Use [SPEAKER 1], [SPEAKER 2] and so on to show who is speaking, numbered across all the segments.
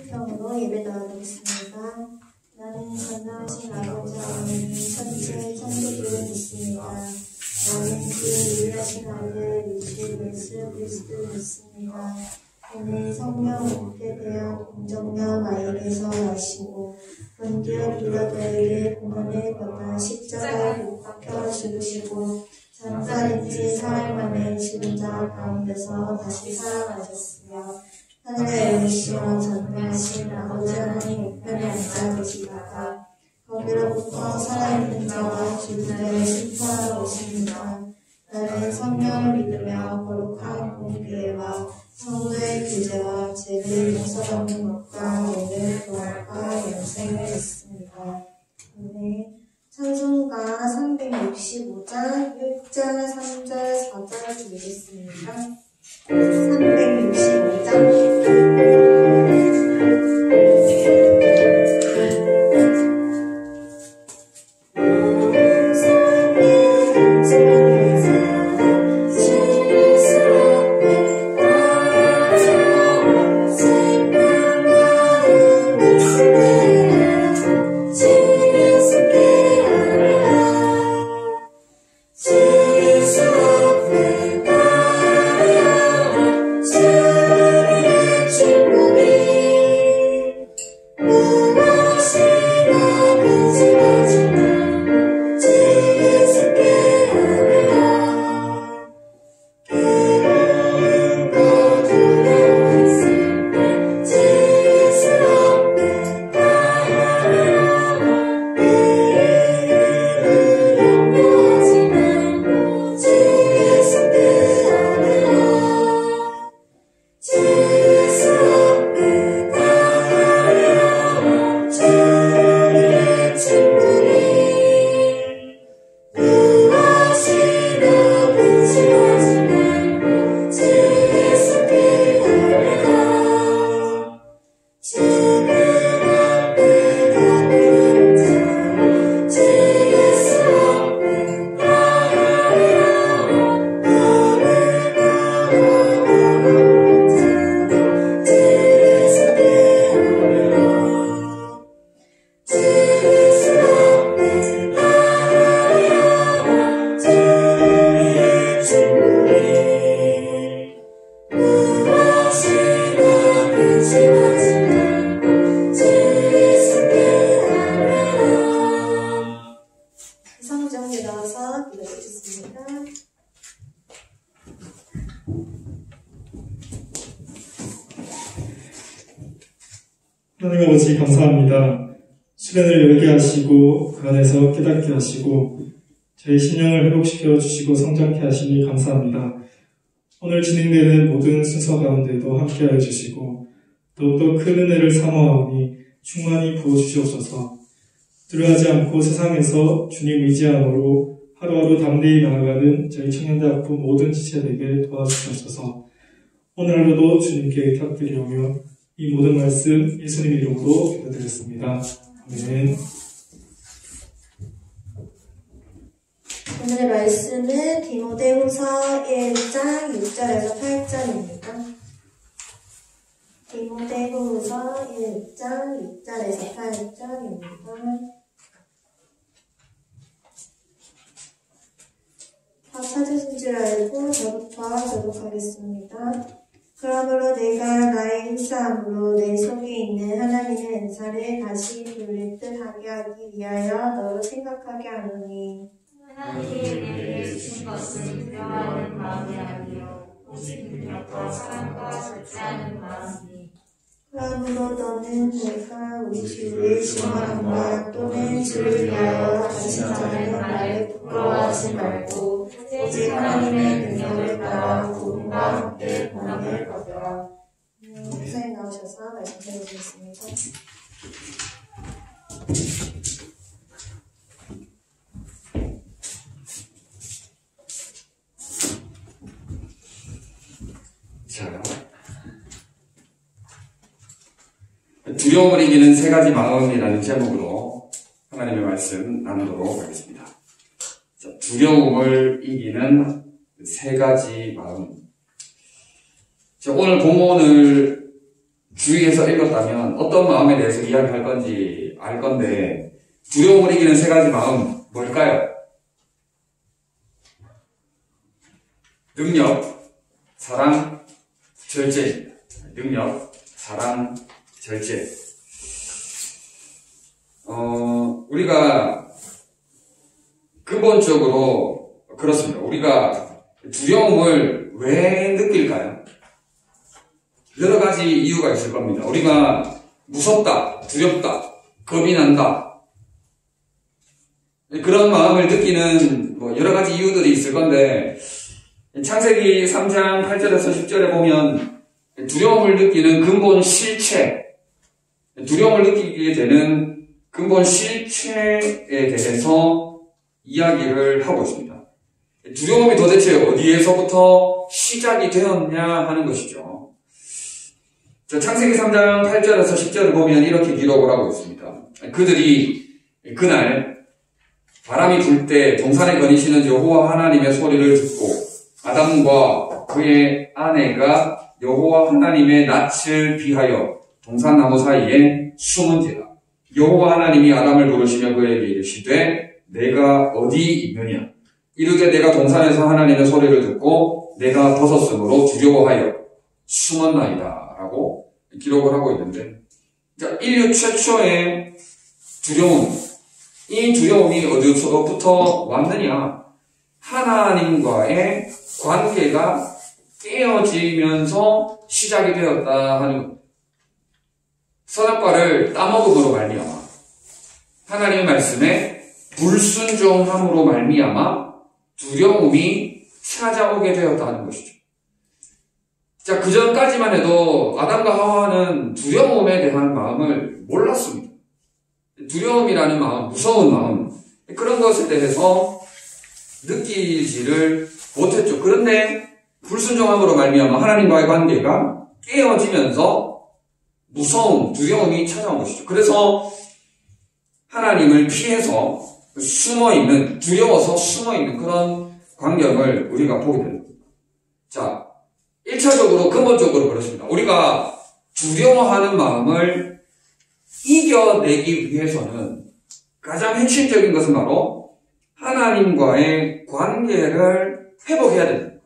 [SPEAKER 1] 성경으로 예배드리겠습니다. 나는 전능하신 아버지 하나님 천지의 천지를 믿습니다. 나는 그 유일하신 아들 우리 예수 그리스도 믿습니다. 그는 성령 옥에 대한 공정령 아이에게서 나시고 본디오 빌라도에게 고난을 받아 십자가에 못 박혀 죽으시고 장사된 지 사흘 만에 죽은 자 가운데서 다시 살아나셨으며 하늘에 오르시어 전능하신 아버지 하나님 우편에 앉아 계시다가 거기로부터 살아있는 자와 죽은 자를 심판하러 오십니다. 나는 성령을 믿으며 거룩한 공교회와 성도의 교제와 죄를 용서받는 것과 오늘 부활과 영생을 믿습니다. 오늘 찬송가 365장 1절, 3절, 4절 드리겠습니다. 365장
[SPEAKER 2] 하나님 아버지 감사합니다. 수련을 열게 하시고 그 안에서 깨닫게 하시고 저희 심령을 회복시켜 주시고 성장케 하시니 감사합니다. 오늘 진행되는 모든 순서 가운데도 함께하여 주시고 더욱더 큰 은혜를 사모하오니 충만히 부어주시옵소서. 두려워하지 않고 세상에서 주님 의지함으로 하루하루 담대히 나아가는 저희 청년대학부 모든 지체들에게 도와주시옵소서. 오늘 하루도 주님께 곁드리오며 이 모든 말씀 예수님 이름으로 기도드렸습니다. 아멘.
[SPEAKER 1] 오늘의 말씀은 디모데후서 1장 6절에서 8절입니다. 디모데후서 1장 6절에서 8절입니다. 다 찾으신 줄 알고 저부터 교독하겠습니다. 그러므로 내가 나의 힘싸움으로 내 속에 있는 하나님의 은사를 다시 돌릴 듯 하게 하기 위하여 너로 생각하게 하노니
[SPEAKER 3] 하나님이 내게 주신 것은 두려워하는 마음이 아니요 오직 능력과 사랑과 절제하는 마음이니
[SPEAKER 1] 그러므로 너는 내가 우리 주를 증언함과 또는 주를 위하여 하신 자의 말을 부끄러워하지 말고 오직 하나님의 능력을 따라 구원과 함께 고난을 받으라. 목사님 나오셔서 말씀 드리겠습니다.
[SPEAKER 4] 자, 두려움을 이기는 세 가지 마음이라는 제목으로 하나님의 말씀 나누도록 하겠습니다. 자, 두려움을 이기는 세 가지 마음. 자, 오늘 본문을 주의해서 읽었다면 어떤 마음에 대해서 이야기할 건지 알 건데, 두려움을 이기는 세 가지 마음 뭘까요? 능력, 사랑, 절제입니다. 능력, 사랑, 절제. 우리가 근본적으로 그렇습니다. 우리가 두려움을 왜 느낄까요? 여러 가지 이유가 있을 겁니다. 우리가 무섭다, 두렵다, 겁이 난다, 그런 마음을 느끼는 여러 가지 이유들이 있을 건데, 창세기 3장 8절에서 10절에 보면 두려움을 느끼는 근본 실체, 두려움을 느끼게 되는 근본 실체에 대해서 이야기를 하고 있습니다. 두려움이 도대체 어디에서부터 시작이 되었냐 하는 것이죠. 창세기 3장 8절에서 10절을 보면 이렇게 기록을 하고 있습니다. 그들이 그날 바람이 불 때 동산에 거니시는 여호와 하나님의 소리를 듣고 아담과 그의 아내가 여호와 하나님의 낯을 비하여 동산나무 사이에 숨은지라. 여호와 하나님이 아담을 부르시며 그에게 이르시되 내가 어디 있느냐? 이르되 내가 동산에서 하나님의 소리를 듣고 내가 벗었으므로 두려워하여 숨었나이다 라고 기록을 하고 있는데, 인류 최초의 두려움, 이 두려움이 어디서부터 왔느냐? 하나님과의 관계가 깨어지면서 시작이 되었다 하는 것. 선악과를 따먹음으로 말미암아, 하나님의 말씀에 불순종함으로 말미암아 두려움이 찾아오게 되었다는 것이죠. 자, 그 전까지만 해도 아담과 하와는 두려움에 대한 마음을 몰랐습니다. 두려움이라는 마음, 무서운 마음, 그런 것에 대해서 느끼지를 못했죠. 그런데 불순종함으로 말미암아 하나님과의 관계가 깨어지면서 무서움, 두려움이 찾아온 것이죠. 그래서 하나님을 피해서 숨어있는, 두려워서 숨어있는 그런 광경을 우리가 보게 됩니다. 자, 1차적으로 근본적으로 그렇습니다. 우리가 두려워하는 마음을 이겨내기 위해서는 가장 핵심적인 것은 바로 하나님과의 관계를 회복해야 됩니다.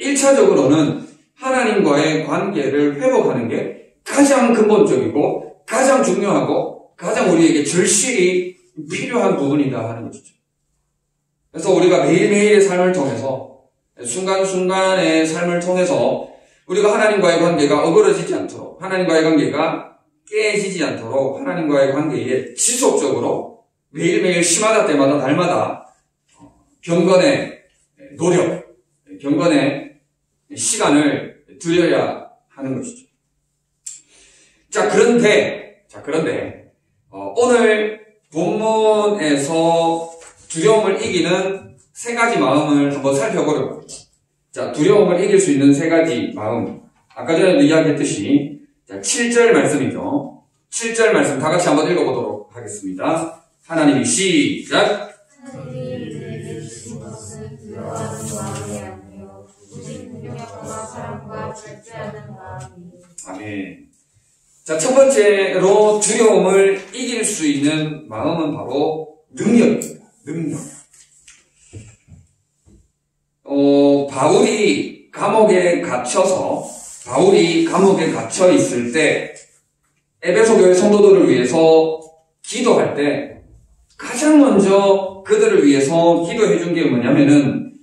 [SPEAKER 4] 1차적으로는 하나님과의 관계를 회복하는 게 가장 근본적이고 가장 중요하고 가장 우리에게 절실히 필요한 부분이다 하는 것이죠. 그래서 우리가 매일매일의 삶을 통해서, 순간순간의 삶을 통해서 우리가 하나님과의 관계가 어그러지지 않도록, 하나님과의 관계가 깨지지 않도록 하나님과의 관계에 지속적으로 매일매일 시마다 때마다 날마다 경건의 노력, 경건의 시간을 들여야 하는 것이죠. 자, 그런데 오늘 본문에서 두려움을 이기는 세 가지 마음을 한번 살펴보려고 합니다. 자, 두려움을 이길 수 있는 세 가지 마음. 아까 전에도 이야기했듯이, 자, 7절 말씀이죠. 7절 말씀 다 같이 한번 읽어보도록 하겠습니다. 하나님이 시작!
[SPEAKER 3] 하나님이 우리에게 주신 것은 두려워하는 마음이 아니요 오직 능력과 사랑과 절제하는 마음이요.
[SPEAKER 4] 아멘. 자, 첫 번째로 두려움을 이길 수 있는 마음은 바로 능력입니다. 능력. 바울이 감옥에 갇혀 있을 때 에베소 교회 성도들을 위해서 기도할 때 가장 먼저 그들을 위해서 기도해 준 게 뭐냐면은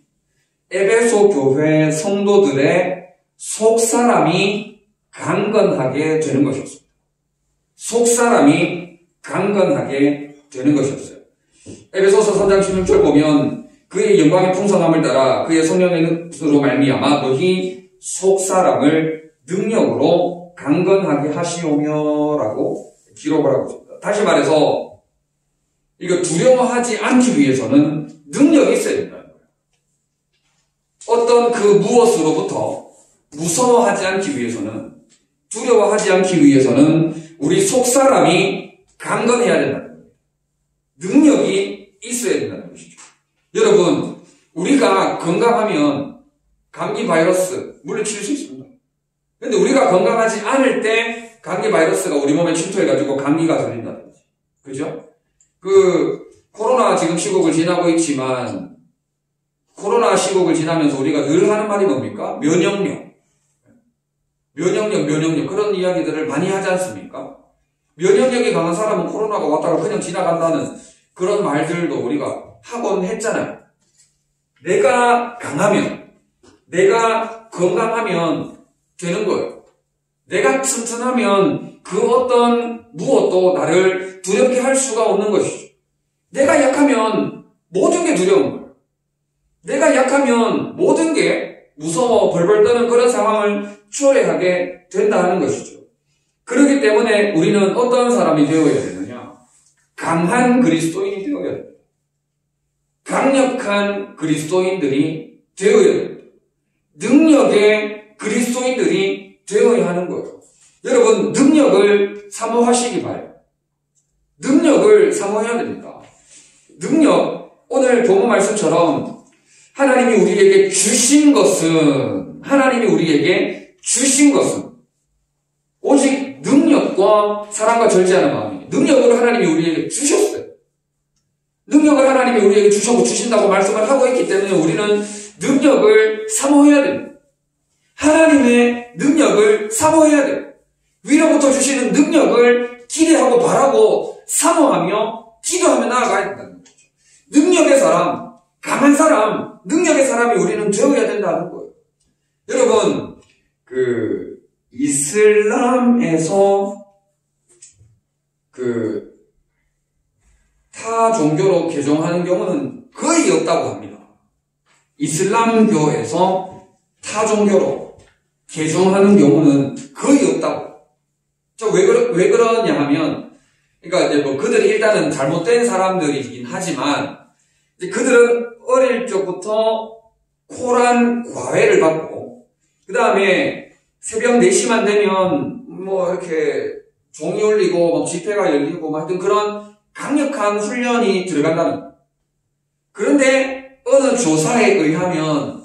[SPEAKER 4] 에베소 교회 성도들의 속사람이 강건하게 되는 것이었습니다. 속사람이 강건하게 되는 것이었어요. 에베소서 3장 16절 보면 그의 영광의 풍성함을 따라 그의 성령의 뜻으로 말미암아 너희 속사람을 능력으로 강건하게 하시오며라고 기록을 하고 있습니다. 다시 말해서 이거 두려워하지 않기 위해서는 능력이 있어야 된다는 거예요. 어떤 그 무엇으로부터 무서워하지 않기 위해서는, 두려워하지 않기 위해서는 우리 속사람이 강건해야 된다는 거예요. 능력이 있어야 된다는 것이죠. 여러분, 우리가 건강하면 감기 바이러스 물리칠 수 있습니다. 근데 우리가 건강하지 않을 때 감기 바이러스가 우리 몸에 침투해가지고 감기가 걸린다든지. 그죠? 코로나 지금 시국을 지나고 있지만, 코로나 시국을 지나면서 우리가 늘 하는 말이 뭡니까? 면역력. 그런 이야기들을 많이 하지 않습니까? 면역력이 강한 사람은 코로나가 왔다가 그냥 지나간다는 그런 말들도 우리가 하곤 했잖아요. 내가 강하면, 내가 건강하면 되는 거예요. 내가 튼튼하면 그 어떤 무엇도 나를 두렵게 할 수가 없는 것이죠. 내가 약하면 모든 게 두려운 거예요. 내가 약하면 모든 게 무서워 벌벌 떠는 그런 상황을 초래하게 된다는 것이죠. 그렇기 때문에 우리는 어떤 사람이 되어야 되느냐? 강한 그리스도인이 되어야 됩니다. 강력한 그리스도인들이 되어야 됩니다. 능력의 그리스도인들이 되어야 하는 거예요. 여러분, 능력을 사모하시기 바라요. 능력을 사모해야 됩니다. 능력, 오늘 본문 말씀처럼 하나님이 우리에게 주신 것은 오직 능력과 사랑과 절제하는 마음이에요. 능력을 하나님이 우리에게 주셨어요. 능력을 하나님이 우리에게 주신다고 말씀을 하고 있기 때문에 우리는 능력을 사모해야 됩니다. 하나님의 능력을 사모해야 돼요. 위로부터 주시는 능력을 기대하고 바라고 사모하며 기도하며 나아가야 된다는 거죠. 능력의 사람, 강한 사람, 능력의 사람이 우리는 되어야 된다는 거예요. 여러분, 이슬람에서 타 종교로 개종하는 경우는 거의 없다고 합니다. 이슬람교에서 타 종교로 개종하는 경우는 거의 없다고. 왜 그러냐 하면, 그러니까 이제 그들이 일단은 잘못된 사람들이긴 하지만, 그들은 어릴 적부터 코란 과외를 받고, 그 다음에 새벽 4시만 되면 이렇게 종이 울리고 집회가 열리고 하여튼 그런 강력한 훈련이 들어간다는 거예요. 그런데 어느 조사에 의하면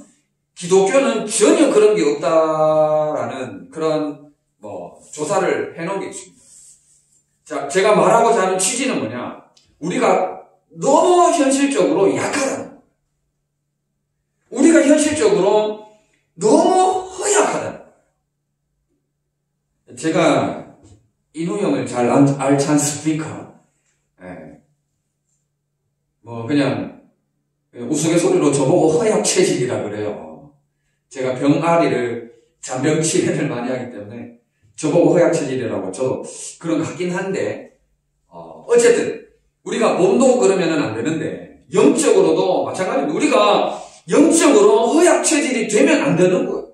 [SPEAKER 4] 기독교는 전혀 그런 게 없다라는 그런 조사를 해놓은 게 있습니다. 자, 제가 말하고자 하는 취지는 뭐냐? 우리가 너무 현실적으로 약하다는 거예요. 우리가 현실적으로 너무 허약하다는 거예요. 제가 인우 형을 잘 알지 않습니까? 그냥 우스갯소리로 저보고 허약체질이라 그래요. 제가 병아리를 잔병치레를 많이 하기 때문에 저보고 허약체질이라고 저도 그런 거 같긴 한데 어쨌든 우리가 몸도 그러면은 안 되는데 영적으로도 마찬가지입니다. 우리가 영적으로 허약체질이 되면 안 되는 거예요.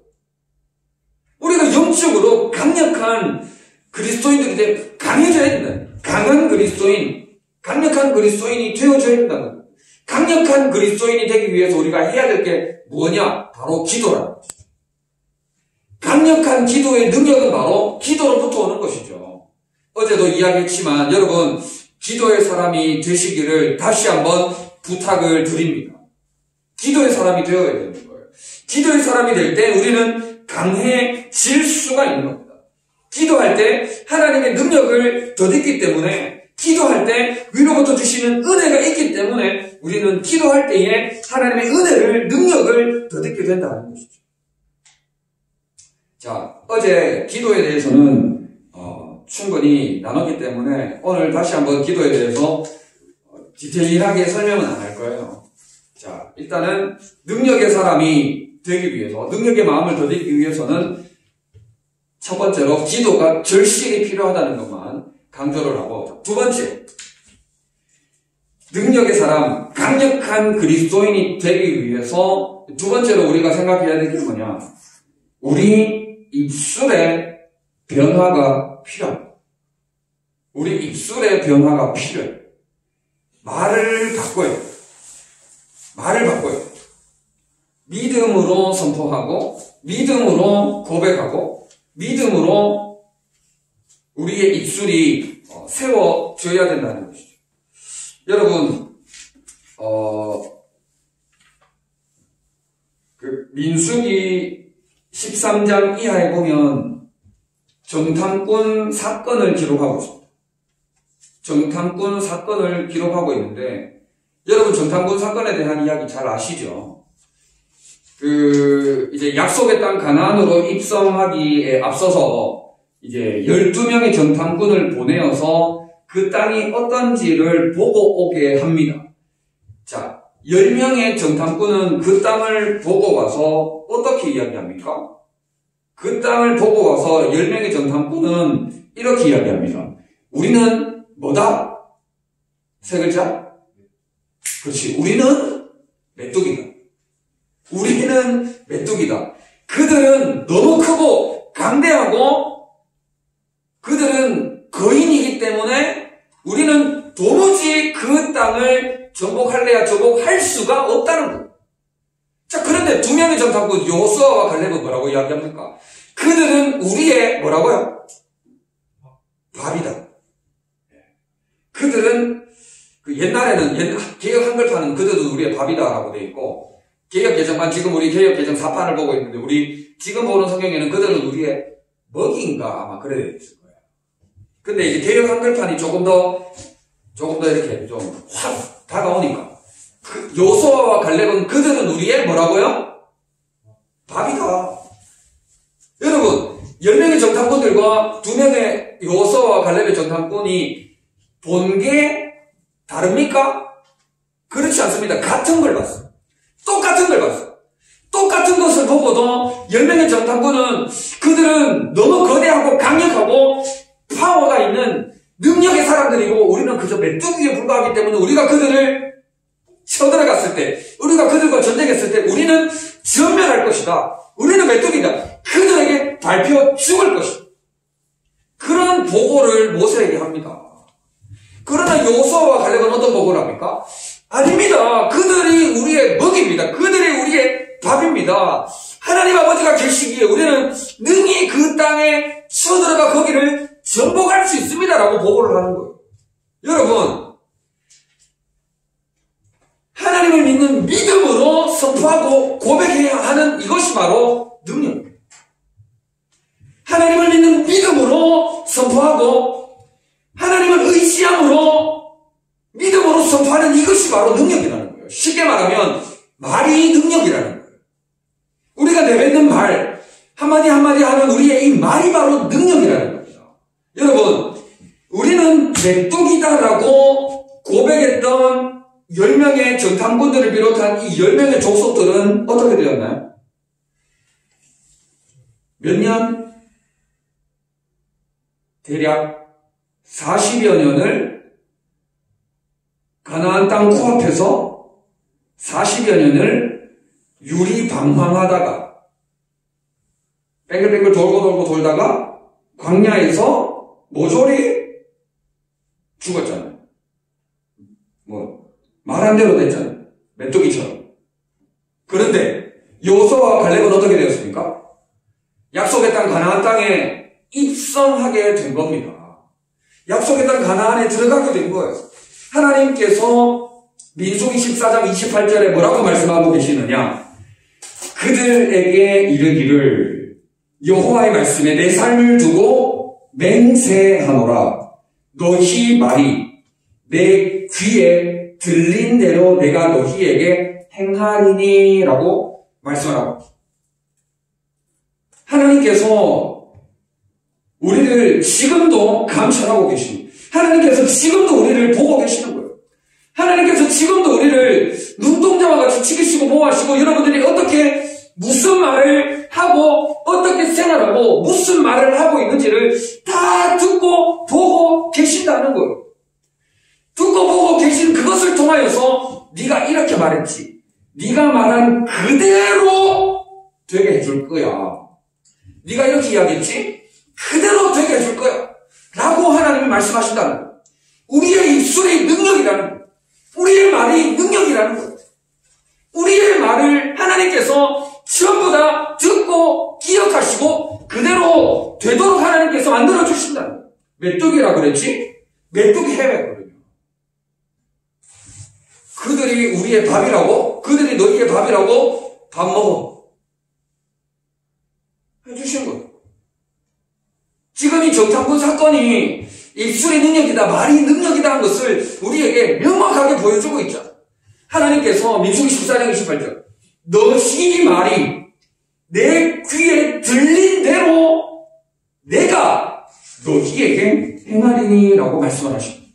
[SPEAKER 4] 우리가 영적으로 강력한 그리스도인들이 강해져야 된다. 강한 그리스도인, 강력한 그리스도인이 되어줘야 된다는 거예요. 강력한 그리스도인이 되기 위해서 우리가 해야 될 게 뭐냐? 바로 기도라는 거죠. 강력한 기도의 능력은 바로 기도로부터 오는 것이죠. 어제도 이야기했지만 여러분, 기도의 사람이 되시기를 다시 한번 부탁을 드립니다. 기도의 사람이 되어야 되는 거예요. 기도의 사람이 될 때 우리는 강해질 수가 있는 겁니다. 기도할 때 하나님의 능력을 덧입기 때문에, 기도할 때 위로부터 주시는 은혜가 있기 때문에 우리는 기도할 때에 하나님의 은혜를, 능력을 덧입게 된다는 것이죠. 자, 어제 기도에 대해서는 충분히 나눴기 때문에 오늘 다시 한번 기도에 대해서 디테일하게 설명은 안 할 거예요. 자, 일단은 능력의 사람이 되기 위해서, 능력의 마음을 덧입기 위해서는 첫 번째로 기도가 절실히 필요하다는 것만 강조를 하고, 두 번째, 능력의 사람, 강력한 그리스도인이 되기 위해서 두 번째로 우리가 생각해야 될 게 뭐냐? 우리 입술의 변화가 필요합니다. 우리 입술의 변화가 필요해요. 말을 바꿔요. 믿음으로 선포하고, 믿음으로 고백하고, 믿음으로 우리의 입술이 세워져야 된다는 것이죠. 여러분, 민수기 13장 이하에 보면 정탐꾼 사건을 기록하고 있습니다. 정탐꾼 사건을 기록하고 있는데, 여러분 정탐꾼 사건에 대한 이야기 잘 아시죠? 이제 약속의 땅 가나안으로 입성하기에 앞서서 이제 12명의 정탐꾼을 보내어서 그 땅이 어떤지를 보고 오게 합니다. 자, 10명의 정탐꾼은 그 땅을 보고 와서 어떻게 이야기합니까? 그 땅을 보고 와서 10명의 정탐꾼은 이렇게 이야기합니다. 우리는 뭐다? 세 글자? 그렇지. 우리는 메뚜기다. 우리는 메뚜기다. 그들은 너무 크고 강대하고 그들은 거인이기 때문에 우리는 도무지 그 땅을 정복할래야 정복할 수가 없다는 거예요. 자, 그런데 2명의 정탐꾼 여호수아와 갈렙은 뭐라고 이야기합니까? 그들은 우리의 뭐라고요? 밥이다. 그들은 옛날에는 개혁 한글판은 그들은 우리의 밥이다라고 돼 있고, 개혁 개정판, 지금 우리 개혁 개정 4판을 보고 있는데 우리 지금 보는 성경에는 그들은 우리의 먹이인가 아마 그래 돼 있을 거예요. 근데 이제 개혁 한글판이 조금 더 이렇게 좀 확 다가오니까 여호수아와 갈렙은 그들은 우리의 뭐라고요? 밥이다. 여러분 10명의 정탐꾼들과 2명의 여호수아와 갈렙의 정탐꾼이 본 게 다릅니까? 그렇지 않습니다. 같은 걸 봤어요. 똑같은 걸 봤어요. 똑같은 것을 보고도 10명의 정탐꾼은 그들은 너무 거대하고 강력하고 파워가 있는 능력의 사람들이고 우리는 그저 메뚜기에 불과하기 때문에 우리가 그들을 쳐들어갔을 때, 우리가 그들과 전쟁했을 때 우리는 전멸할 것이다. 우리는 메뚜기다. 그들에게 밟혀 죽을 것이다. 그런 보고를 모세에게 합니다. 그러나 여호수아와 갈렙은 어떤 보고를 합니까? 아닙니다. 그들이 우리의 먹입니다. 그들이 우리의 밥입니다. 하나님 아버지가 계시기에 우리는 능히 그 땅에 쳐들어가 거기를 정복할 수 있습니다라고 보고를 하는 거예요. 여러분, 하나님을 믿는 믿음으로 선포하고 고백해야 하는 이것이 바로 능력입니다. 하나님을 믿는 믿음으로 선포하고 하나님을 의지함으로 믿음으로 선포하는 이것이 바로 능력이라는 거예요. 쉽게 말하면 말이 능력이라는 거예요. 우리가 내뱉는 말 한마디 한마디 하는 우리의 이 말이 바로 능력이라는 겁니다. 여러분, 우리는 메뚜기다라고 고백했던 10명의 정탐꾼들을 비롯한 이 10명의 족속들은 어떻게 되었나요? 몇 년? 대략 40여 년을 가나안 땅 코앞에서 40여 년을 유리방황하다가 뱅글뱅글 돌고 돌다가 광야에서 모조리 죽었잖아요. 말한 대로 됐잖아요. 메뚜기처럼. 그런데 여호수아와 갈렙은 어떻게 되었습니까? 약속의 땅 가나안 땅에 입성하게 된 겁니다. 약속의 땅 가나안에 들어가게 된 거예요. 하나님께서 민수기 14장 28절에 뭐라고 말씀하고 계시느냐? 그들에게 이르기를 여호와의 말씀에 내 삶을 두고 맹세하노라. 너희 말이 내 귀에 들린 대로 내가 너희에게 행하리니 라고 말씀하라고. 하나님께서 우리를 지금도 감찰하고 계십니다. 하나님께서 지금도 우리를 보고 계시는 거예요. 하나님께서 지금도 우리를 눈동자와 같이 지키시고 보호하시고 여러분들이 어떻게 무슨 말을 하고 어떻게 생활하고 무슨 말을 하고 있는지를 다 듣고 보고 계신다는 거예요. 듣고 보고 계신 그것을 통하여서 네가 이렇게 말했지. 네가 말한 그대로 되게 해줄 거야. 네가 이렇게 이야기했지? 그대로 되게 해줄 거야. 라고 하나님이 말씀하신다는 거예요. 우리의 입술이 능력이라는 거예요. 우리의 말이 능력이라는 거예요. 우리의 말을 하나님께서 전부 다 듣고 기억하시고 그대로 되도록 하나님께서 만들어주신다는 거예요. 메뚜기라 그랬지? 메뚜기 해외거든요. 그들이 우리의 밥이라고? 그들이 너희의 밥이라고? 밥 먹어. 해주신 거예요. 지금 이 정창훈 사건이 입술의 능력이다, 말이 능력이다 하는 것을 우리에게 명확하게 보여주고 있죠. 하나님께서 민수기 14장 28절 너희 말이 내 귀에 들린 대로 내가 너희에게 행하리니 라고 말씀을 하십니다.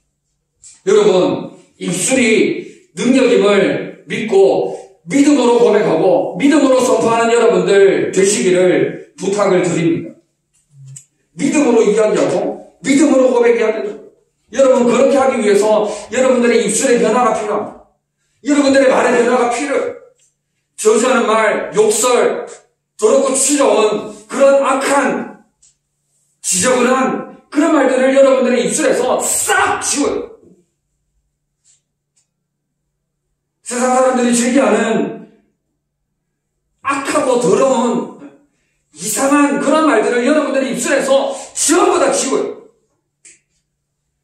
[SPEAKER 4] 여러분, 입술이 능력임을 믿고 믿음으로 고백하고 믿음으로 선포하는 여러분들 되시기를 부탁을 드립니다. 믿음으로 이야기하고 믿음으로 고백해야 됩니다. 여러분, 그렇게 하기 위해서 여러분들의 입술의 변화가 필요합니다. 여러분들의 말의 변화가 필요해요. 저주하는 말, 욕설, 더럽고 추저운 그런 악한, 지저분한 그런 말들을 여러분들의 입술에서 싹 지워요. 세상 사람들이 즐겨하는 악하고 더러운 이상한 그런 말들을 여러분들의 입술에서 전부 다 지워요.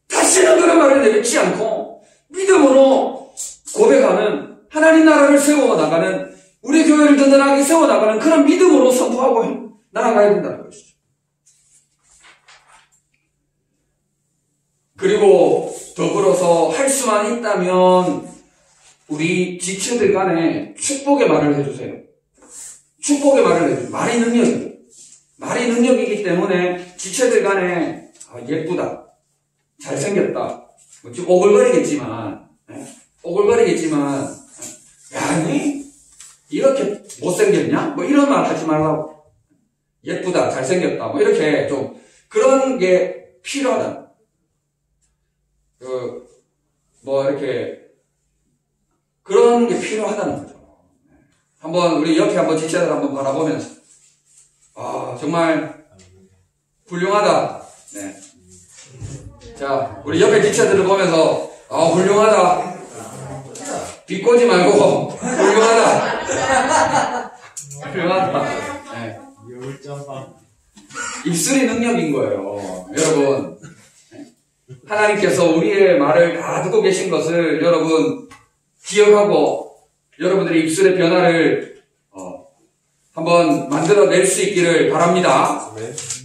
[SPEAKER 4] 다시는 그런 말을 내뱉지 않고 믿음으로 고백하는 하나님 나라를 세워나가는 우리 교회를 든든하게 세워나가는 그런 믿음으로 선포하고 나아가야 된다는 것이죠. 그리고 더불어서 할 수만 있다면 우리 지체들 간에 축복의 말을 해주세요. 축복의 말을 해주세요. 말이 능력이에요. 말이 능력이기 때문에 지체들 간에 예쁘다, 잘생겼다, 좀 오글거리겠지만 야, 니 이렇게 못생겼냐? 뭐 이런 말 하지 말라고. 예쁘다, 잘생겼다, 뭐 이렇게 좀 그런 게 필요하다. 이렇게 그런 게 필요하다는 거죠. 한번 우리 옆에 한번 지체들 한번 바라보면서 정말 훌륭하다. 네. 자, 우리 옆에 지체들을 보면서 훌륭하다. 비꼬지 말고 훌륭하다. 훌륭하다. 네. 입술이 능력인 거예요. 여러분, 하나님께서 우리의 말을 다 듣고 계신 것을 여러분 기억하고 여러분들의 입술의 변화를 한번 만들어낼 수 있기를 바랍니다.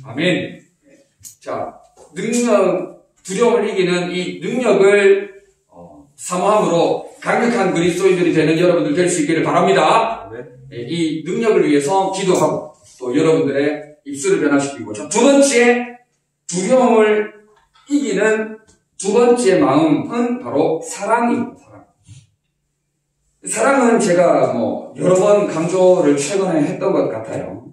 [SPEAKER 4] 아멘. 자, 능력, 두려움을 이기는 이 능력을 사모함으로 강력한 그리스도인들이 되는 여러분들 될 수 있기를 바랍니다. 이 능력을 위해서 기도하고 또 여러분들의 입술을 변화시키고, 두 번째 두려움을 이기는 두 번째 마음은 바로 사랑입니다. 사랑은 제가 여러 번 강조를 최근에 했던 것 같아요.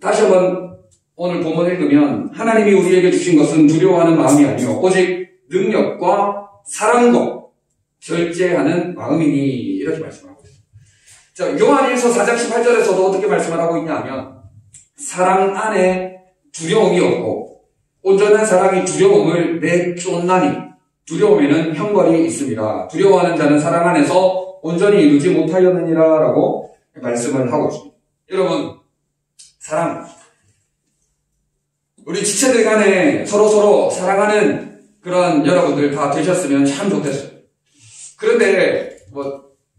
[SPEAKER 4] 다시 한번 오늘 본문 읽으면 하나님이 우리에게 주신 것은 두려워하는 마음이 아니요 오직 능력과 사랑과 절제하는 마음이니 이렇게 말씀하고 있습니다. 자, 요한일서 4장 18절에서도 어떻게 말씀을 하고 있냐면 사랑 안에 두려움이 없고 온전한 사랑이 두려움을 내쫓나니 두려움에는 형벌이 있습니다. 두려워하는 자는 사랑 안에서 온전히 이루지 못하였느니라 라고 말씀을 하고 있습니다. 여러분, 사랑, 우리 지체들 간에 서로 사랑하는 그런 여러분들 다 되셨으면 참 좋겠어요. 그런데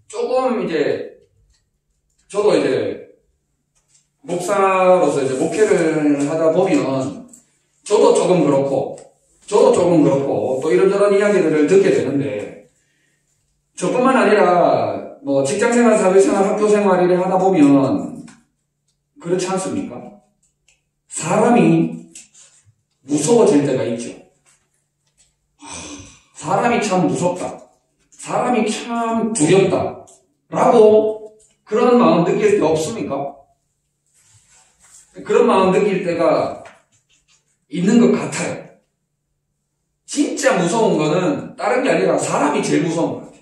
[SPEAKER 4] 조금 저도 목사로서 목회를 하다 보면 저도 조금 그렇고 또 이런저런 이야기들을 듣게 되는데, 저뿐만 아니라 직장생활, 사회생활, 학교생활 이래 하다 보면 그렇지 않습니까? 사람이 무서워질 때가 있죠. 사람이 참 무섭다, 사람이 참 두렵다 라고 그런 마음 느낄 때 없습니까? 그런 마음 느낄 때가 있는 것 같아요. 진짜 무서운 거는 다른 게 아니라 사람이 제일 무서운 것 같아요.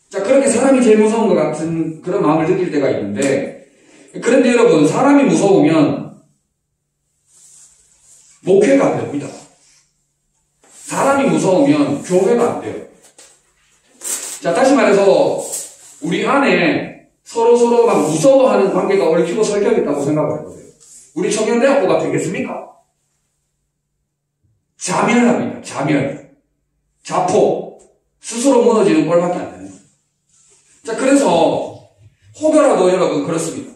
[SPEAKER 4] 자, 그렇게 사람이 제일 무서운 것 같은 그런 마음을 느낄 때가 있는데, 그런데 여러분, 사람이 무서우면 목회가 안 됩니다. 사람이 무서우면 교회가 안 돼요. 자, 다시 말해서 우리 안에 서로 막 무서워하는 관계가 얽히고 설켜있다고 생각을 해보세요. 우리 청년대학교가 되겠습니까? 자멸합니다. 자포. 스스로 무너지는 꼴밖에 안 되는 거예요. 자, 그래서 혹여라도 여러분 그렇습니다.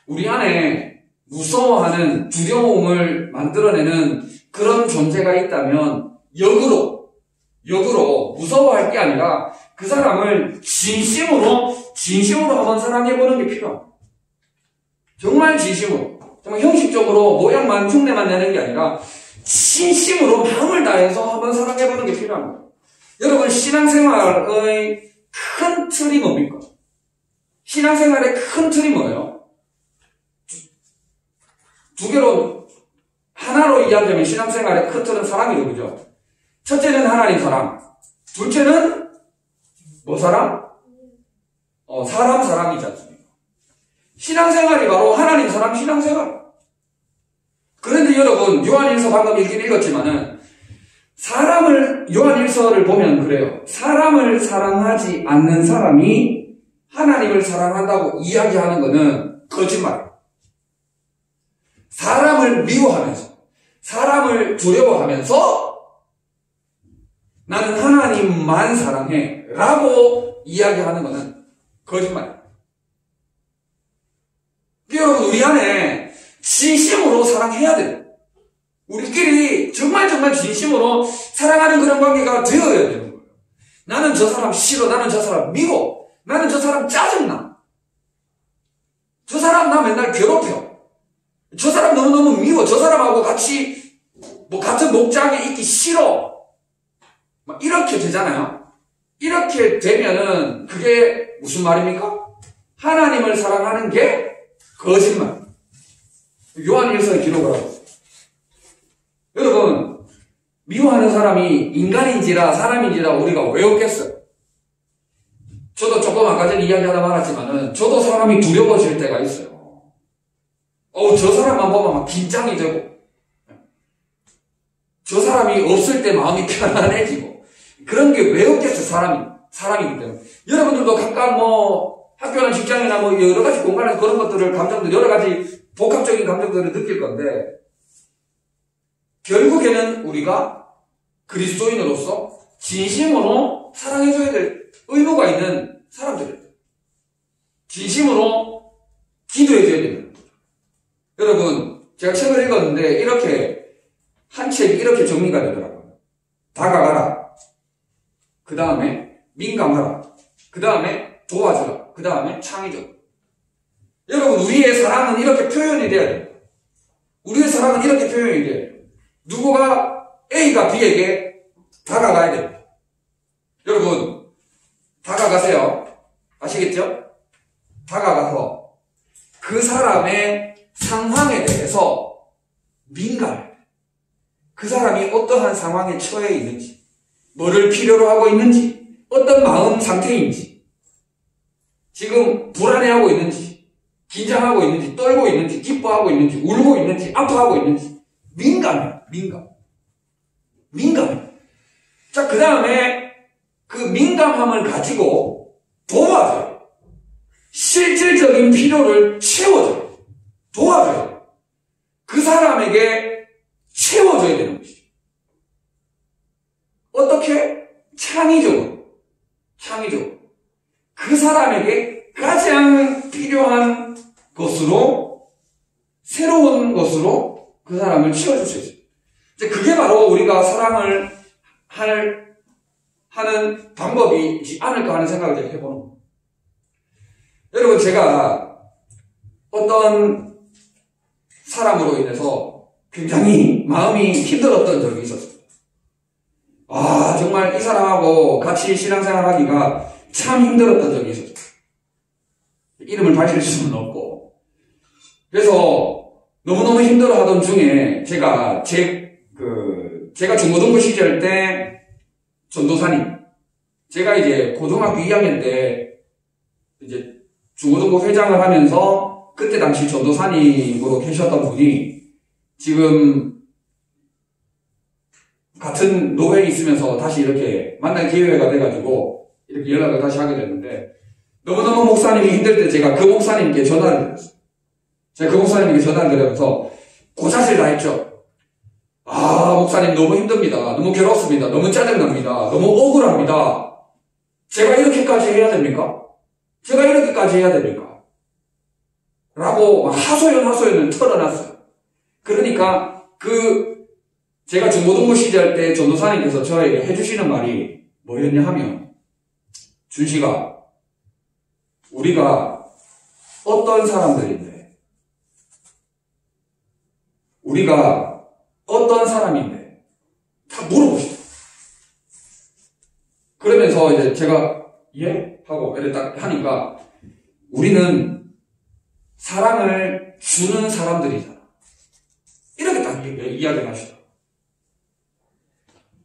[SPEAKER 4] 우리 안에 무서워하는 두려움을 만들어내는 그런 존재가 있다면 역으로 무서워할 게 아니라 그 사람을 진심으로 한번 사랑해보는 게 필요합니다. 정말 진심으로, 정말 형식적으로 모양만 흉내만 내는 게 아니라 진심으로 마음을 다해서 한번 사랑해보는 게 필요합니다. 여러분, 신앙생활의 큰 틀이 뭡니까? 신앙생활의 큰 틀이 뭐예요? 두 개로, 하나로 이야기하면 신앙생활의 큰 틀은 사랑이죠, 그죠? 첫째는 하나님 사랑, 둘째는 뭐 사랑? 사람 사랑이지 않습니까? 신앙생활이 바로 하나님 사랑 신앙생활. 그런데 여러분, 요한일서 방금 읽었지만은 요한일서를 보면 그래요. 사람을 사랑하지 않는 사람이 하나님을 사랑한다고 이야기하는 것은 거짓말이에요. 사람을 미워하면서, 사람을 두려워하면서 나는 하나님만 사랑해 라고 이야기하는 것은 거짓말이에요. 여러분, 우리 안에 진심으로 사랑해야 돼요. 우리끼리 정말 진심으로 사랑하는 그런 관계가 되어야 되는 거예요. 나는 저 사람 싫어, 나는 저 사람 미워, 나는 저 사람 짜증나, 저 사람 나 맨날 괴롭혀, 저 사람 너무너무 미워, 저 사람하고 같이 같은 목장에 있기 싫어, 막 이렇게 되잖아요. 이렇게 되면은 그게 무슨 말입니까? 하나님을 사랑하는 게 거짓말. 요한일서에 기록을 하고 있어요. 여러분, 미워하는 사람이 인간인지라 사람인지라 우리가 왜 없겠어요? 저도 조금 아까 전에 이야기하다 말았지만은 저도 사람이 두려워질 때가 있어요. 저 사람만 보면 막 긴장이 되고, 저 사람이 없을 때 마음이 편안해지고, 그런 게 왜 없겠어요? 사람이기 때문에. 여러분들도 각각 학교나 직장이나 여러 가지 공간에서 그런 것들을, 감정들, 여러 가지 복합적인 감정들을 느낄 건데, 결국에는 우리가 그리스도인으로서 진심으로 사랑해줘야 될 의무가 있는 사람들이에요. 진심으로 기도해줘야 되는 거죠. 여러분, 제가 책을 읽었는데 한 책이 이렇게 정리가 되더라고요. 다가가라. 그 다음에 민감하라. 그 다음에 도와주라. 그 다음에 창의적. 여러분, 우리의 사랑은 이렇게 표현이 돼야 돼요. 우리의 사랑은 이렇게 표현이 돼요. 누구가 A가 B에게 다가가야 됩니다. 여러분, 다가가세요. 아시겠죠? 다가가서 그 사람의 상황에 대해서 민감해. 그 사람이 어떠한 상황에 처해 있는지, 뭐를 필요로 하고 있는지, 어떤 마음 상태인지, 지금 불안해하고 있는지, 긴장하고 있는지, 떨고 있는지, 기뻐하고 있는지, 울고 있는지, 아파하고 있는지, 민감해. 자, 그 다음에 그 민감함을 가지고 도와줘요. 실질적인 필요를 채워줘요. 도와줘요. 그 사람에게 채워줘야 되는 것이죠. 어떻게? 창의적으로. 그 사람에게 가장 필요한 것으로, 새로운 것으로 그 사람을 채워줄 수 있어요. 그게 바로 우리가 사랑을 하는 방법이지 않을까 하는 생각을 제가 해보는 거예요. 여러분, 제가 어떤 사람으로 인해서 굉장히 마음이 힘들었던 적이 있었어요. 정말 이 사람하고 같이 신앙생활 하기가 참 힘들었던 적이 있었어요. 이름을 밝힐 수는 없고. 그래서 너무너무 힘들어하던 중에 제가 중고등부 시절 때 전도사님, 제가 이제 고등학교 2학년 때 이제 중고등부 회장을 하면서 그때 당시 전도사님으로 계셨던 분이 지금 같은 노회에 있으면서 다시 이렇게 만날 기회가 돼가지고 이렇게 연락을 다시 하게 됐는데, 너무너무 목사님이 힘들 때 제가 그 목사님께 전화를 드렸어요. 제가 그 목사님에게 전화를 드리면서 고사실 다 했죠. 목사님 너무 힘듭니다. 너무 괴롭습니다. 너무 짜증납니다. 너무 억울합니다. 제가 이렇게까지 해야 됩니까? 라고 하소연을 털어놨어요. 그러니까 그 제가 중고등부 시절 때 전도사님께서 저에게 해주시는 말이 뭐였냐 하면, 준식아, 우리가 어떤 사람들인데, 우리가 어떤 사람인데, 다 물어보시죠. 그러면서 이제 제가, 예? 하고 이렇게 딱 하니까, 우리는 사랑을 주는 사람들이잖아. 이렇게 딱 이야기를 하시더라고요.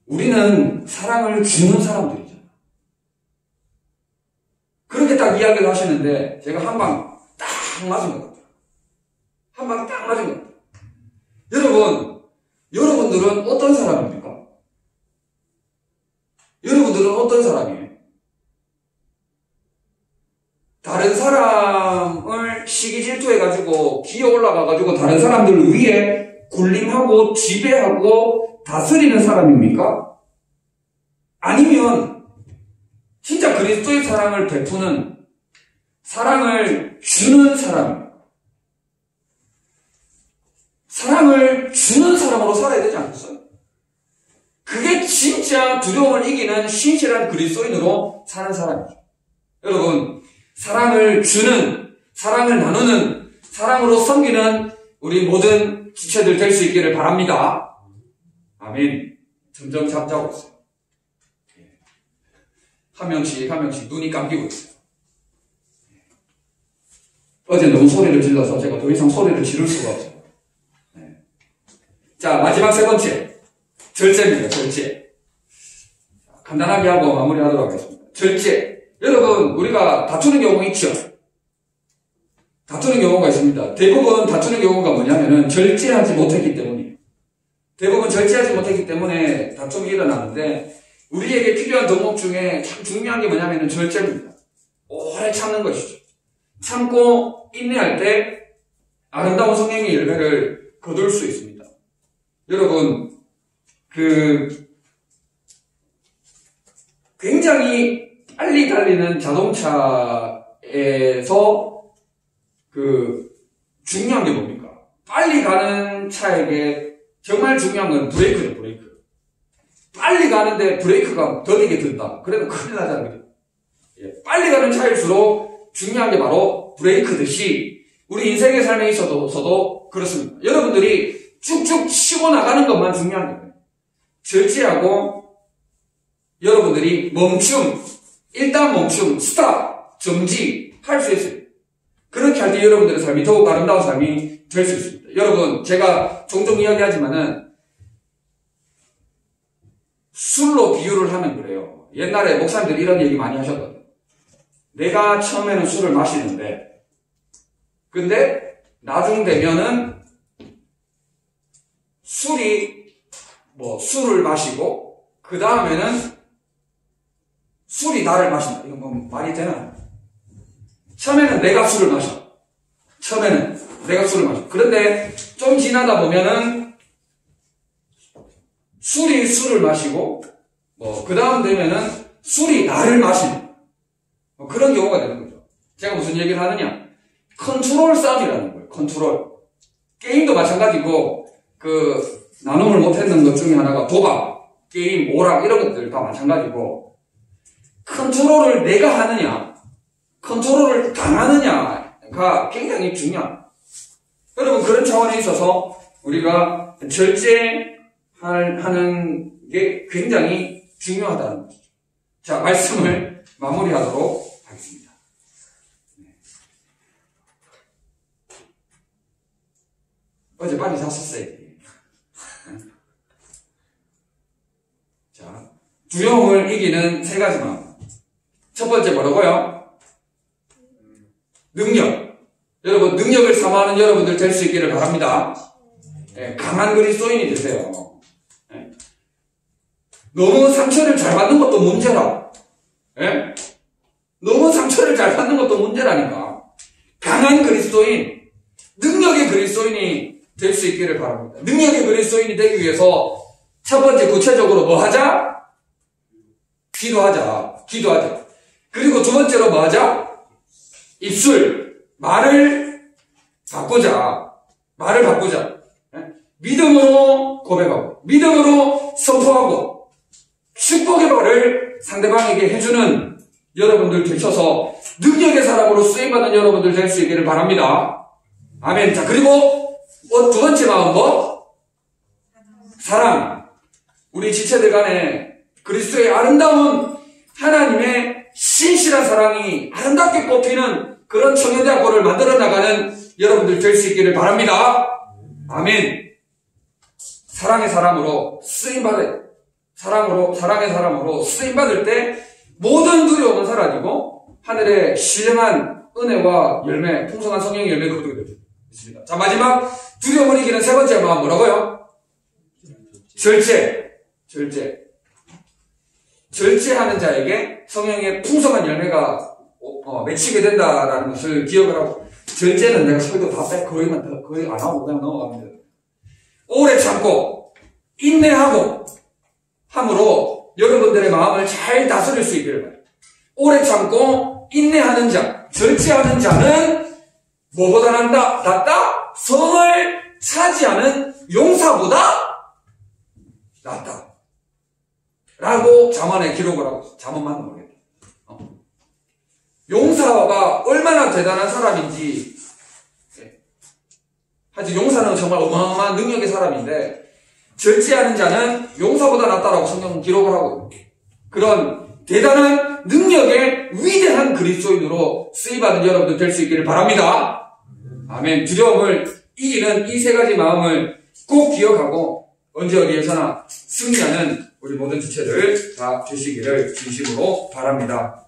[SPEAKER 4] 우리는 사랑을 주는 사람들이잖아. 그렇게 딱 이야기를 하시는데, 제가 한 방 딱 맞은 것 같아요. 한 방 딱 맞은 것 같아요. 여러분들은 어떤 사람입니까? 여러분들은 어떤 사람이에요? 다른 사람을 시기 질투해가지고 기어 올라가가지고 다른 사람들 위에 군림하고 지배하고 다스리는 사람입니까? 아니면 진짜 그리스도의 사랑을 베푸는, 사랑을 주는 사람입니까? 사랑을 주는 사람으로 살아야 되지 않겠어요? 그게 진짜 두려움을 이기는 신실한 그리스도인으로 사는 사람이죠. 여러분, 사랑을 주는, 사랑을 나누는, 사랑으로 섬기는 우리 모든 지체들 될 수 있기를 바랍니다. 아멘. 점점 잠자고 있어요. 한 명씩 눈이 감기고 있어요. 어제 너무 소리를 질러서 제가 더 이상 소리를 지를 수가 없어요. 자, 마지막 세 번째. 절제입니다, 절제. 간단하게 하고 마무리하도록 하겠습니다. 절제. 여러분, 우리가 다투는 경우가 있죠? 다투는 경우가 있습니다. 대부분 다투는 경우가 뭐냐면은 절제하지 못했기 때문이에요. 대부분 절제하지 못했기 때문에 다툼이 일어나는데, 우리에게 필요한 덕목 중에 참 중요한 게 뭐냐면은 절제입니다. 오래 참는 것이죠. 참고 인내할 때 아름다운 성령의 열매를 거둘 수 있습니다. 여러분, 굉장히 빨리 달리는 자동차에서 중요한 게 뭡니까? 빨리 가는 차에게 정말 중요한 건 브레이크죠, 브레이크. 빨리 가는데 브레이크가 더디게 든다. 그래도 큰일 나잖아요. 빨리 가는 차일수록 중요한 게 바로 브레이크듯이 우리 인생의 삶에 있어서도 그렇습니다. 여러분들이 쭉쭉 치고 나가는 것만 중요한 거예요. 절제하고 여러분들이 일단 멈춤, 스탑, 정지 할 수 있어요. 그렇게 할 때 여러분들의 삶이 더욱 아름다운 삶이 될 수 있습니다. 여러분, 제가 종종 이야기하지만은 술로 비유를 하면 그래요. 옛날에 목사님들이 이런 얘기 많이 하셨거든요. 내가 처음에는 술을 마시는데, 근데 나중 되면은 술을 마시고, 그 다음에는 술이 나를 마신다. 이거 뭐 말이 되나? 처음에는 내가 술을 마셔. 그런데 좀 지나다 보면은 술이 술을 마시고, 그 다음 되면은 술이 나를 마시는, 그런 경우가 되는 거죠. 제가 무슨 얘기를 하느냐? 컨트롤 싸움이라는 거예요. 컨트롤. 게임도 마찬가지고, 나눔을 못했는 것 중에 하나가 도박, 게임, 오락, 이런 것들 다 마찬가지고, 컨트롤을 내가 하느냐, 컨트롤을 당하느냐가 굉장히 중요합니다. 여러분, 그런 차원에 있어서 우리가 절제하는 게 굉장히 중요하다는 거죠. 자, 말씀을 마무리하도록 하겠습니다. 어제 빨리 잤었어야지. 자, 두려움을 이기는 세 가지 마음. 첫 번째 뭐라고요? 능력. 여러분, 능력을 사모하는 여러분들 될 수 있기를 바랍니다. 강한 그리스도인이 되세요. 너무 상처를 잘 받는 것도 문제라. 너무 상처를 잘 받는 것도 문제라니까. 강한 그리스도인, 능력의 그리스도인이 될 수 있기를 바랍니다. 능력의 그리스도인이 되기 위해서 첫 번째 구체적으로 뭐 하자? 기도하자. 그리고 두 번째로 뭐 하자? 말을 바꾸자. 믿음으로 고백하고 믿음으로 선포하고 축복의 말을 상대방에게 해주는 여러분들 되셔서 능력의 사람으로 쓰임받는 여러분들 될 수 있기를 바랍니다. 아멘. 자, 그리고 두 번째 마음 사랑. 우리 지체들 간에 그리스도의 아름다운 하나님의 신실한 사랑이 아름답게 뽑히는 그런 청년대학교를 만들어 나가는 여러분들 될 수 있기를 바랍니다. 아멘. 사랑의 사람으로 사랑의 사람으로 쓰임받을 때 모든 두려움은 사라지고 하늘의 신령한 은혜와 열매, 풍성한 성령의 열매가 거두게 됩니다. 자, 마지막 두려움을 이기는 세 번째 마음 뭐라고요? 절제하는 자에게 성령의 풍성한 열매가 맺히게 된다라는 것을 기억을 하고, 절제는 내가 설교 다 거의 안 하고 그냥 넘어갑니다. 오래 참고 인내하고 함으로 여러분들의 마음을 잘 다스릴 수 있기를 바랍니다. 오래 참고 인내하는 자, 절제하는 자는 뭐보다 낫다? 성을 차지하는 용사보다 낫다 라고 잠언에 기록을 하고 있어요. 잠언만 모르겠다. 용사가 얼마나 대단한 사람인지, 하여튼 용사는 정말 어마어마한 능력의 사람인데 절제하는 자는 용사보다 낫다라고 성경은 기록을 하고 있고, 그런 대단한 능력의 위대한 그리스도인으로 쓰임받은 여러분들 될 수 있기를 바랍니다. 아멘. 두려움을 이기는 이 세 가지 마음을 꼭 기억하고 언제 어디에서나 승리하는 우리 모든 지체들 다 되시기를 진심으로 바랍니다.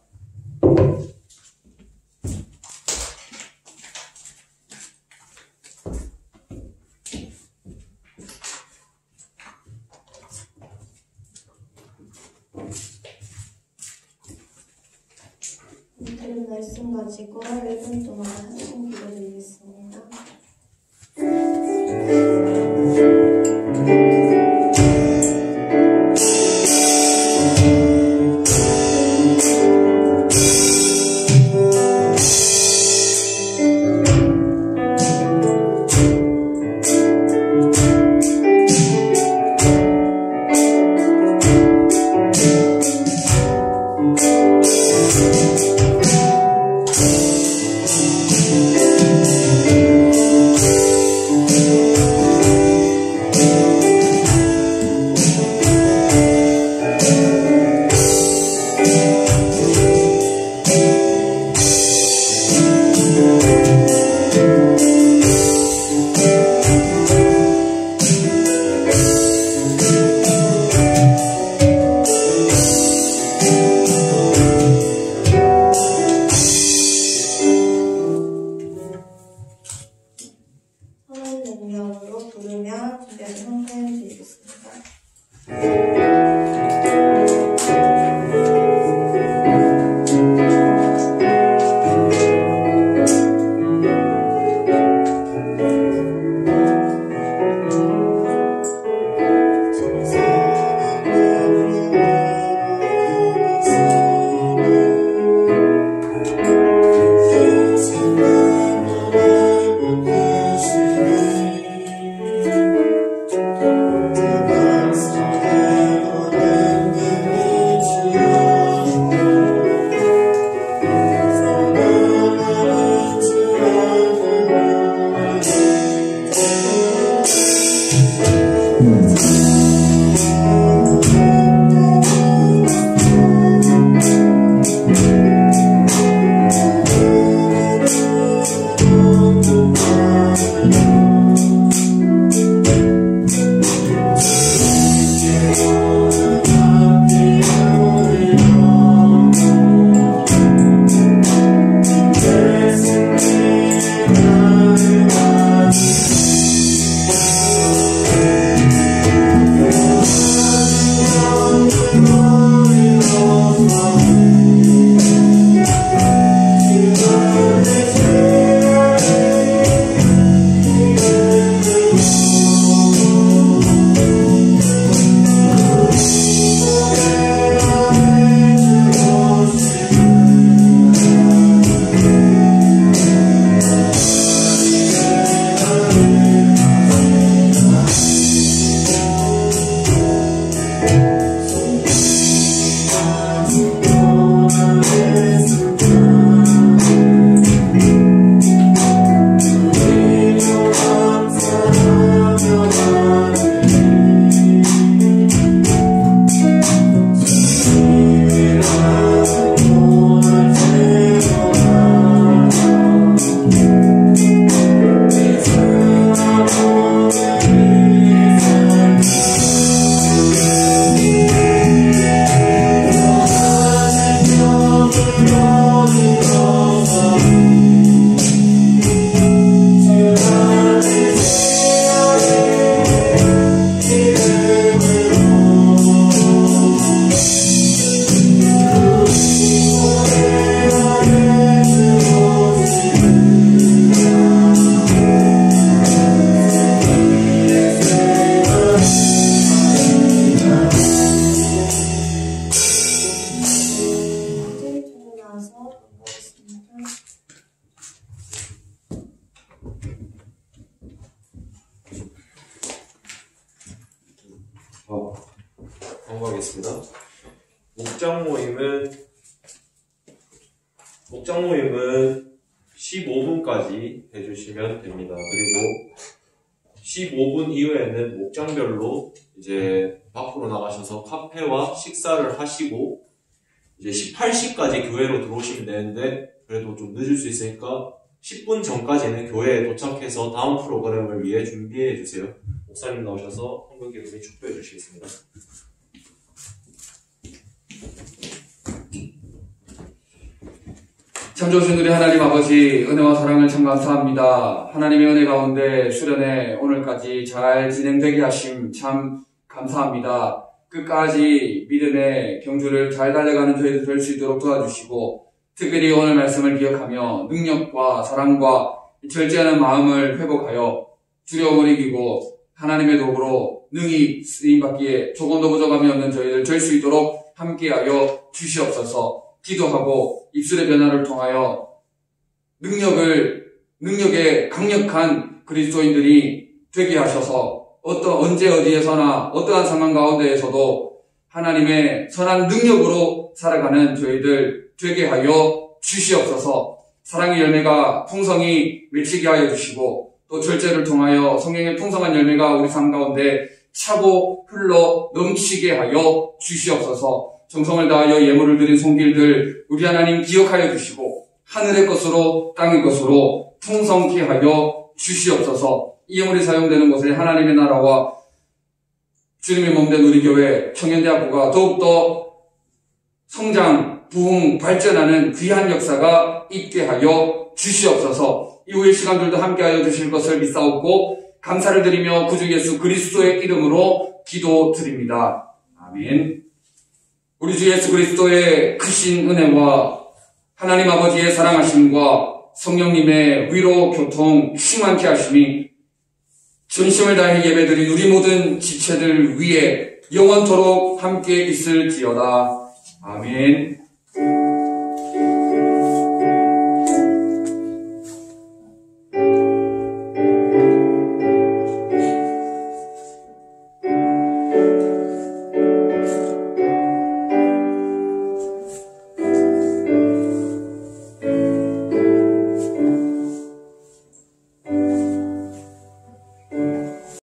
[SPEAKER 1] 들은 말씀 가지고 1분 동안 한숨 기도드리겠습니다.
[SPEAKER 5] 공부하겠습니다. 목장 모임은 15분까지 해주시면 됩니다. 그리고 15분 이후에는 목장별로 이제 밖으로 나가셔서 카페와 식사를 하시고 이제 18시까지 교회로 들어오시면 되는데 그래도 좀 늦을 수 있으니까 10분 전까지는 교회에 도착해서 다음 프로그램을 위해 준비해 주세요. 목사님 나오셔서 헌금기도에 축도해 주시겠습니다.
[SPEAKER 4] 참 좋으신 우리 하나님 아버지, 은혜와 사랑을 참 감사합니다. 하나님의 은혜 가운데 수련회 오늘까지 잘 진행되게 하심 참 감사합니다. 끝까지 믿음의 경주를 잘 달려가는 저희들 될 수 있도록 도와주시고, 특별히 오늘 말씀을 기억하며 능력과 사랑과 절제하는 마음을 회복하여 두려움을 이기고 하나님의 도구로 능히 쓰임받기에 조금도 부족함이 없는 저희들 될 수 있도록 함께하여 주시옵소서. 기도하고 입술의 변화를 통하여 능력의 강력한 그리스도인들이 되게 하셔서 언제 어디에서나 어떠한 상황 가운데에서도 하나님의 선한 능력으로 살아가는 저희들 되게 하여 주시옵소서. 사랑의 열매가 풍성히 맺히게 하여 주시고 또 절제를 통하여 성령의 풍성한 열매가 우리 삶 가운데 차고 흘러 넘치게 하여 주시옵소서. 정성을 다하여 예물을 드린 손길들 우리 하나님 기억하여 주시고 하늘의 것으로 땅의 것으로 풍성케 하여 주시옵소서. 이 예물이 사용되는 곳에 하나님의 나라와 주님의 몸된 우리 교회 청년대학교가 더욱더 성장, 부흥, 발전하는 귀한 역사가 있게 하여 주시옵소서. 이후의 시간들도 함께하여 주실 것을 믿사옵고 감사를 드리며 구주 예수 그리스도의 이름으로 기도드립니다. 아멘. 우리 주 예수 그리스도의 크신 은혜와 하나님 아버지의 사랑하심과 성령님의 위로, 교통, 충만케 하심이 전심을 다해 예배드린 우리 모든 지체들 위에 영원토록 함께 있을지어다. 아멘.